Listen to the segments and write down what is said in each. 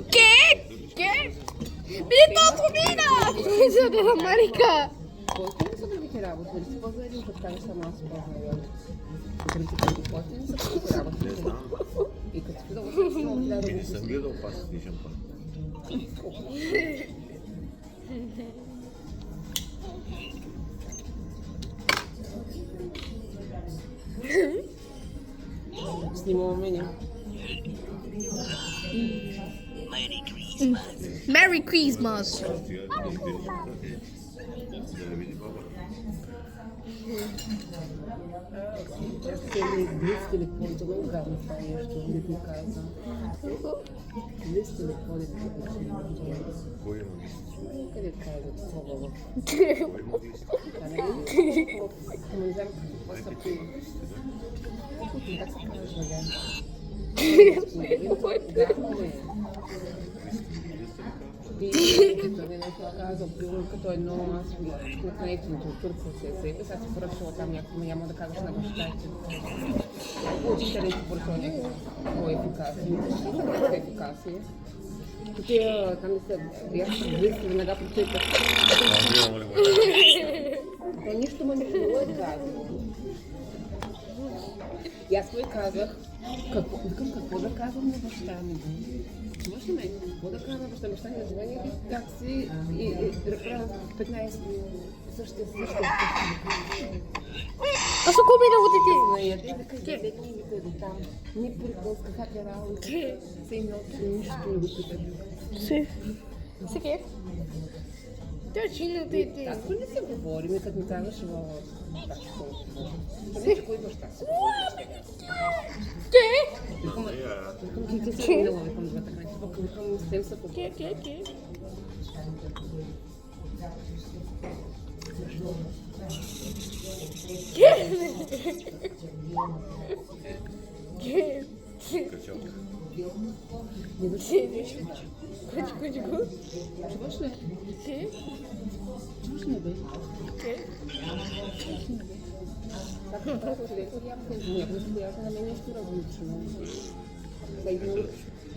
Che? Mi è tolto Mina! Cosa della Marica? Potem sobie wycierało, to jest poza nim, to tam sama spoza. Potem sobie wycierało. I kad se dobro što Nisam gledao pa nisam pa. snimamo menja. Merry Christmas! Da ne vidi baba. Aquele desse telefone, tô lembrando, tá? Eu estou indo em casa. Desse telefone, Koji ima listu? cadê o cara? Por favor. Koji ima listu? Como já posso aqui. Tá sacanagem, né? И тогава някой казал, примерно като едно, аз на ефтиното от Турция се е сега си поръчала там някакво, няма да казваш на бащите. Учителя си поръчала някакво по-ефикасно. Ефикасно. Тук там да се ясно близки, веднага прочитах. То нищо ме не било е казано. И аз му и казах, какво да казвам на баща ми? Може ли какво да кажа на баща ми звъни такси и правя 15 същия. Аз ако ми да водите? И да кажа, дете ми да там. Ни приказка, как е работа. Се им нищо не го питат. Си. Сега? Точно ти. Tako не се говорим, като ми казваш tako. Нещо, кой баща си. Ке? Викам, ти си минала, викам двата крайки. Викам, с тем са по... Ке? Качалка. Кучку. Чуваш ли? Ке? Чуваш ли, бе? Ке? Така, просто си леко някакво на мен нещо различно.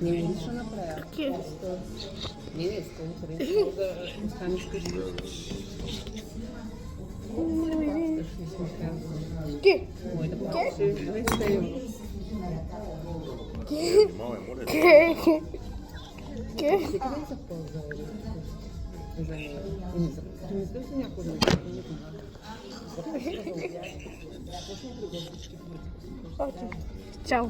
Не ми лично направя. Просто... Не, искам да останеш къщи. Ке? Моята помощ е весело. Malo je more. Ке? Всеки ден са ползвали за нея. Не мисля, че някой да Чао.